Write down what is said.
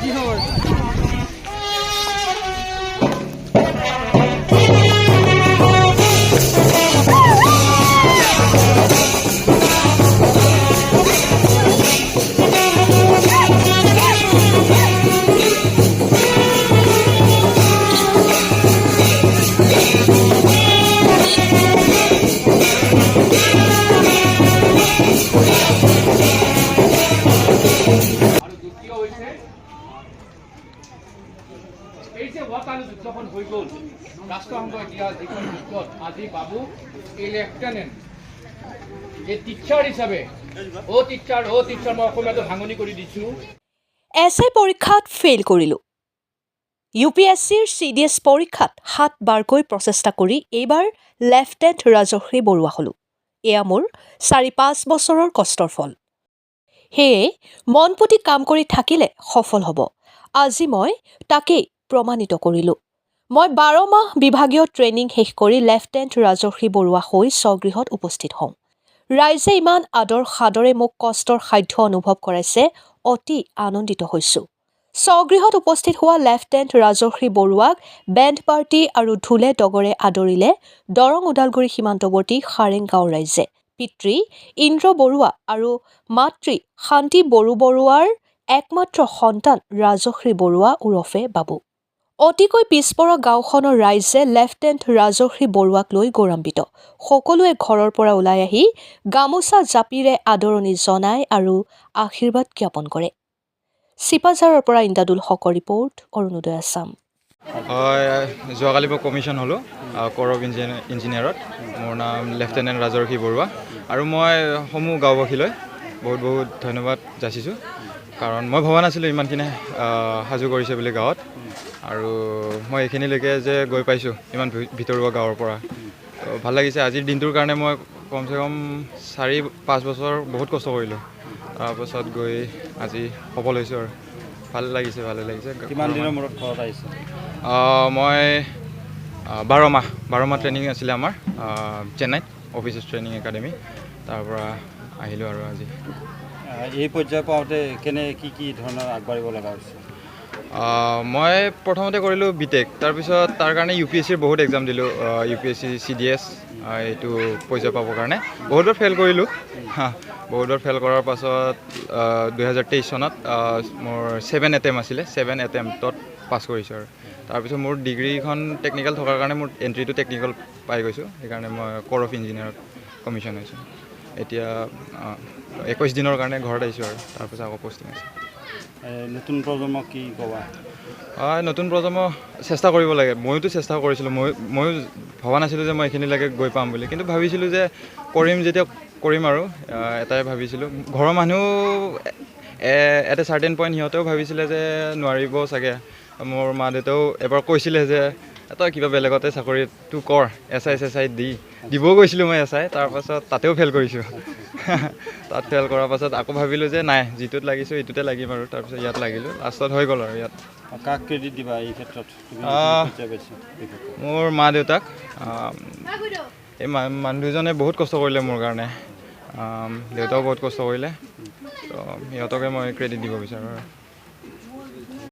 কি খবৰ? এই যে ওয়াকালু যুদ্ধখন হৈ গ'ল ৰাষ্ট্ৰসংঘ ইতিহাস যিখন যুদ্ধত আজি বাবু এই লেফটেনেণ্ট যে টিচাৰ হিচাপে টিচাৰ মই অসমীয়াটো ভাঙনি কৰি দিছোঁ। এছএ পৰীক্ষাত ফেইল কৰিলোঁ। UPSCৰ CDS পৰীক্ষাত 7 বাৰকৈ প্ৰচেষ্টা কৰি এইবাৰ লেফটেণ্ট ৰাজশ্ৰী বৰুৱা হ'লোঁ। এয়া মোৰ 4-5 বছৰৰ কষ্টৰ ফল। সেয়ে মন পুতি কাম কৰি থাকিলে সফল হ'ব। আজি মই তাকেই প্ৰমাণিত কৰিলোঁ। মই 12 মাহ বিভাগীয় ট্ৰেইনিং শেষ কৰি লেফটেণ্ট ৰাজশ্ৰী বৰুৱা হৈ স্বগৃহত উপস্থিত হওঁ। ৰাইজে ইমান আদৰ সাদৰে মোক কষ্টৰ সাধ্য অনুভৱ কৰাইছে, অতি আনন্দিত হৈছোঁ। স্বগৃহত উপস্থিত হোৱা লেফটেণ্ট ৰাজশ্ৰী বৰুৱাক বেণ্ড পাৰ্টি আৰু ঢোলে ডগৰে আদৰিলে দৰং ওদালগুৰি সীমান্তৱৰ্তী সাৰেং গাঁৱৰ ৰাইজে। পিতৃ ইন্দ্ৰ বৰুৱা আৰু মাতৃ শান্তি বড়োবৰুৱাৰ একমাত্ৰ সন্তান ৰাজশ্ৰী বৰুৱা ওৰফে বাবু। অতিকৈ পিছপৰা গাঁওখনৰ ৰাইজে লেফটেণ্ট ৰাজশ্ৰী বৰুৱাক লৈ গৌৰৱান্বিত। সকলোৱে ঘৰৰ পৰা ওলাই আহি গামোচা জাপিৰে আদৰণি জনায় আৰু আশীৰ্বাদ জ্ঞাপন কৰে। চিপাঝাৰৰ পৰা ইন্দাদুল হকৰ ৰিপৰ্ট, অৰুণোদয় আছাম। যোৱাকালি মই কমিশ্যন হ'লোঁ ক'ৰ অফ ইঞ্জিনিয়াৰত। মোৰ নাম লেফটেনেণ্ট ৰাজশ্ৰী বৰুৱা আৰু মই সমূহ গাঁওবাসীলৈ বহুত বহুত ধন্যবাদ যাচিছোঁ, কাৰণ মই ভবা নাছিলোঁ ইমানখিনি সাজু কৰিছে বুলি গাঁৱত, আৰু মই এইখিনিলৈকে যে গৈ পাইছোঁ ইমান ভিতৰুৱা গাঁৱৰ পৰা। তো ভাল লাগিছে। আজিৰ দিনটোৰ কাৰণে মই কমচে কম 4-5 বছৰ বহুত কষ্ট কৰিলোঁ, তাৰপাছত গৈ আজি সফল হৈছোঁ আৰু ভালে লাগিছে। কিমান দিনৰ মূৰত ঘৰত আহিছে? মই 12 মাহ ট্ৰেইনিং আছিলে আমাৰ চেন্নাইত, অফিচাৰ্ছ ট্ৰেইনিং একাডেমি, তাৰ পৰা আহিলোঁ আৰু আজি। এই পৰ্যায় পাওঁতে কি ধৰণৰ আগবাঢ়িব লগা হৈছে? মই প্ৰথমতে কৰিলোঁ BTech, তাৰপিছত তাৰ কাৰণে UPSCৰ বহুত এক্সাম দিলোঁ। UPSC CDS এইটো পৰ্যায় পাবৰ কাৰণে বহুতবাৰ ফেইল কৰিলোঁ। বহুতবাৰ ফেইল কৰাৰ পাছত 2023 চনত মোৰ 7 এটেম্প আছিলে, 7 এটেম্পটত পাছ কৰিছোঁ। আৰু তাৰপিছত মোৰ ডিগ্ৰীখন টেকনিকেল থকাৰ কাৰণে মোৰ এণ্ট্ৰিটো টেকনিকেল পাই গৈছোঁ, সেইকাৰণে মই ক'ৰ অফ ইঞ্জিনিয়াৰত কমিশ্যন হৈছোঁ। এতিয়া 21 দিনৰ কাৰণে ঘৰত আহিছোঁ আৰু তাৰপিছত আকৌ পষ্টিং আছে। নতুন প্ৰজন্মক কি ক'বা? নতুন প্ৰজন্ম চেষ্টা কৰিব লাগে। ময়োতো চেষ্টা কৰিছিলোঁ, ময়ো ভবা নাছিলোঁ যে মই এইখিনিলৈকে গৈ পাম বুলি, কিন্তু ভাবিছিলোঁ যে যেতিয়া কৰিম আৰু এটাই ভাবিছিলোঁ। ঘৰৰ মানুহ এটা চাৰ্টেন পইণ্ট সিহঁতেও ভাবিছিলে যে নোৱাৰিব চাগে। মোৰ মা দেউতাও এবাৰ কৈছিলে যে তই কিবা বেলেগতে চাকৰিটো কৰ, SI দিবও গৈছিলোঁ মই SI, তাৰপাছত তাতেও ফেইল কৰিছোঁ। তাত ফেইল কৰাৰ পাছত আকৌ ভাবিলোঁ যে নাই, যিটোত লাগিছোঁ এইটোতে লাগিম আৰু তাৰপিছত ইয়াত লাগিলোঁ, লাষ্টত হৈ গ'ল আৰু ইয়াত। কাক ক্ৰেডিট দিবা এই ক্ষেত্ৰত? মোৰ মা দেউতাক। এই মানুহ দুজনে বহুত কষ্ট কৰিলে মোৰ কাৰণে, দেউতাও বহুত কষ্ট কৰিলে, তো সিহঁতকে মই ক্ৰেডিট দিব বিচাৰোঁ আৰু।